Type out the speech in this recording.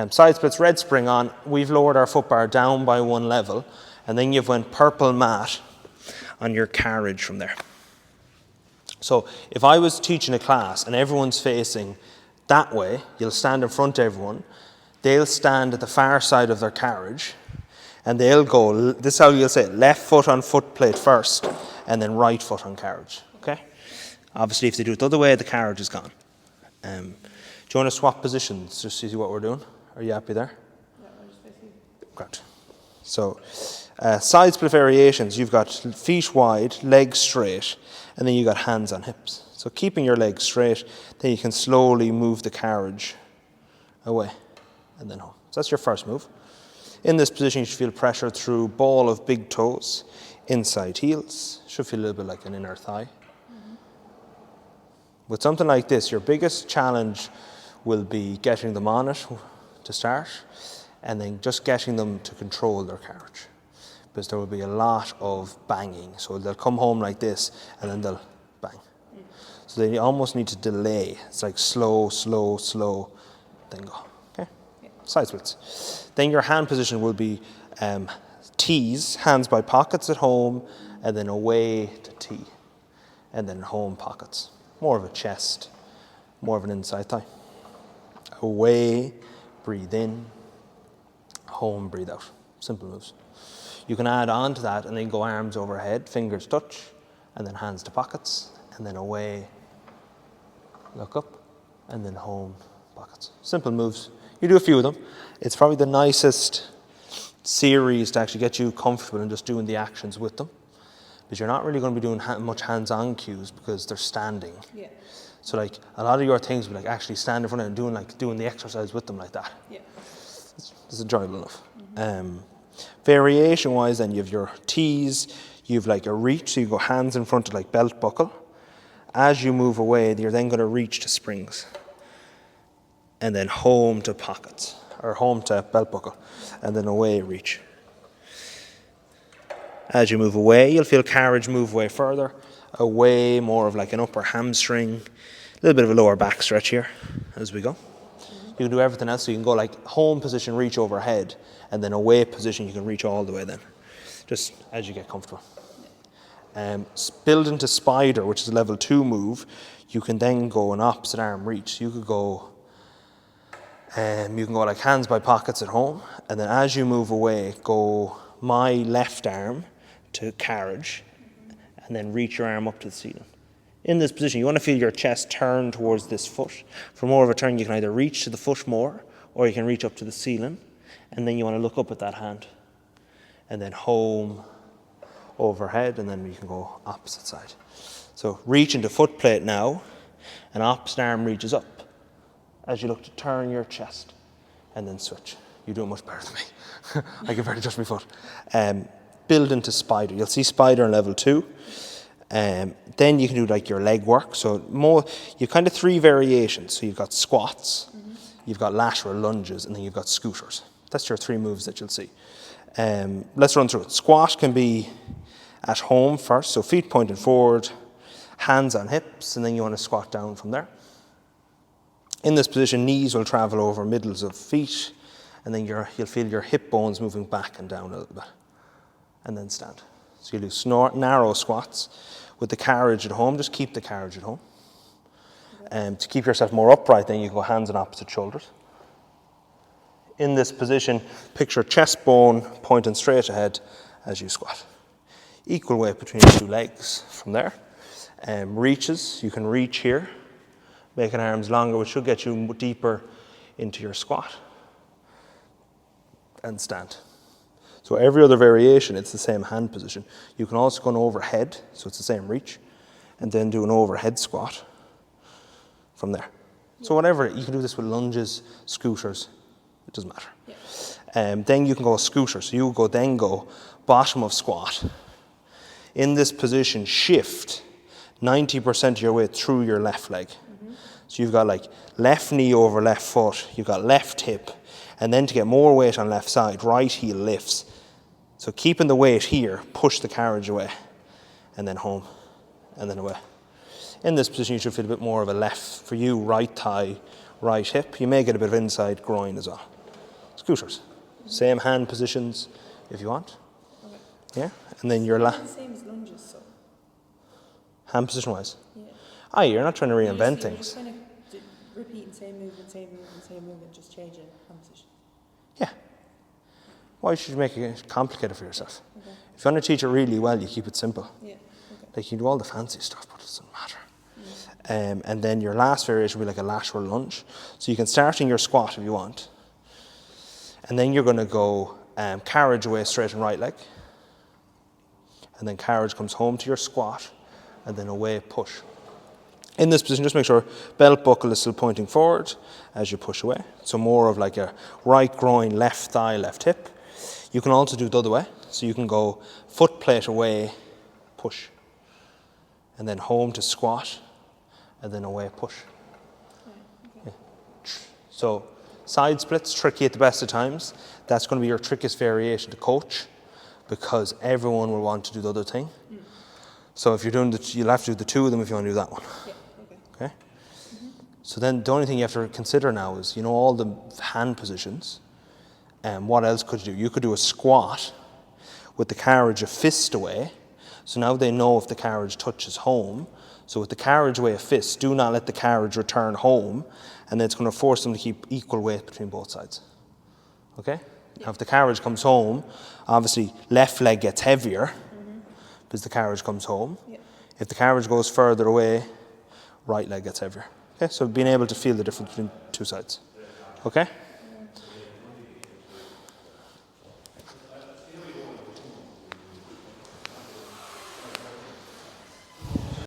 Side splits, red spring on. We've lowered our foot bar down by 1 level, and then you've went purple mat on your carriage from there. So if I was teaching a class and everyone's facing that way, you'll stand in front of everyone, they'll stand at the far side of their carriage, and they'll go, this is how you'll say it, left foot on foot plate first, and then right foot on carriage, okay? Obviously, if they do it the other way, the carriage is gone. Do you want to swap positions, just to see what we're doing? Are you happy there? Yeah, we're just basically... Great. So, side split variations, you've got feet wide, legs straight, and then you've got hands on hips. So keeping your legs straight, then you can slowly move the carriage away, and then home. So that's your first move. In this position, you should feel pressure through ball of big toes, inside heels. Should feel a little bit like an inner thigh. Mm-hmm. With something like this, your biggest challenge will be getting them on it to start, and then just getting them to control their carriage. Because there will be a lot of banging. So they'll come home like this, and then they'll bang. Mm. So they almost need to delay. It's like slow, slow, slow, then go. Side splits. Then your hand position will be T's, hands by pockets at home, and then away to T, and then home pockets. More of a chest, more of an inside thigh. Away, breathe in, home, breathe out. Simple moves. You can add on to that and then go arms overhead, fingers touch, and then hands to pockets, and then away, look up, and then home, pockets. Simple moves. You do a few of them. It's probably the nicest series to actually get you comfortable in just doing the actions with them. But you're not really going to be doing much hands-on cues because they're standing. Yeah. So like a lot of your things will be like actually stand in front of them and doing the exercise with them like that. Yeah. It's enjoyable enough. Mm-hmm. Variation-wise, then you have your T's, you have like a reach, so you go hands in front of like belt buckle. As you move away, you're then going to reach to springs. And then home to pockets, or home to belt buckle, and then away reach. As you move away, you'll feel carriage move away further, away more of like an upper hamstring, a little bit of a lower back stretch here as we go. You can do everything else, so you can go like home position, reach overhead, and then away position, you can reach all the way then, just as you get comfortable. Build into spider, which is a level 2 move, you can then go an opposite arm reach. You can go like hands by pockets at home, and then as you move away, go my left arm to carriage, and then reach your arm up to the ceiling. In this position, you want to feel your chest turn towards this foot. For more of a turn, you can either reach to the foot more, or you can reach up to the ceiling, and then you want to look up at that hand. And then home, overhead, and then you can go opposite side. So reach into foot plate now, and opposite arm reaches up as you look to turn your chest, and then switch. You do it much better than me. I can barely touch my foot. Build into spider. You'll see spider in level 2. Then you can do like your leg work. So you've kind of 3 variations. So you've got squats, you've got lateral lunges, and then you've got scooters. That's your 3 moves that you'll see. Let's run through it. Squat can be at home first, so feet pointed forward, hands on hips, and then you want to squat down from there. In this position, knees will travel over middles of feet, and then you'll feel your hip bones moving back and down a little bit, and then stand. So you'll do narrow squats with the carriage at home. Just keep the carriage at home. To keep yourself more upright, then you go hands on opposite shoulders. In this position, picture chest bone pointing straight ahead as you squat. Equal weight between your 2 legs from there. Reaches, you can reach here, making arms longer, which should get you deeper into your squat. And stand. So every other variation, it's the same hand position. You can also go an overhead, so it's the same reach, and then do an overhead squat from there. So whatever, you can do this with lunges, scooters, it doesn't matter. Yeah. Then you can go a scooter, so you go bottom of squat. In this position, shift 90% of your weight through your left leg. So you've got like left knee over left foot, you've got left hip, and then to get more weight on left side, right heel lifts. So keeping the weight here, push the carriage away, and then home, and then away. In this position, you should feel a bit more of a left, for you, right thigh, right hip. You may get a bit of inside groin as well. scooters. Same hand positions if you want. Okay. Yeah, and then your It's the same as lunges, so. hand position wise. Yeah. Ah, you're not trying to reinvent You're things. just kind of repeating same movement, just changing hand position. Yeah. Why should you make it complicated for yourself? Okay. If you want to teach it really well, you keep it simple. Yeah. Okay. Like you do all the fancy stuff, but it doesn't matter. And then your last variation will be like a lateral lunge. So you can start in your squat if you want. And then you're going to go carriage away straight and right leg. And then carriage comes home to your squat. And then away push. In this position, just make sure belt buckle is still pointing forward as you push away. So more of like a right groin, left thigh, left hip. You can also do it the other way. So you can go foot plate away, push. And then home to squat. And then away push. Yeah. So side splits, tricky at the best of times. That's going to be your trickiest variation to coach because everyone will want to do the other thing. So if you're doing you'll have to do the two of them if you want to do that one. Yeah. Okay? So then the only thing you have to consider now is, all the hand positions. And what else could you do? You could do a squat with the carriage a fist away. So now they know if the carriage touches home. So with the carriage away a fist, do not let the carriage return home, and then it's going to force them to keep equal weight between both sides. Okay? Now if the carriage comes home, obviously left leg gets heavier because the carriage comes home. Yeah. If the carriage goes further away, right leg gets heavier. Okay? So being able to feel the difference between two sides. Okay?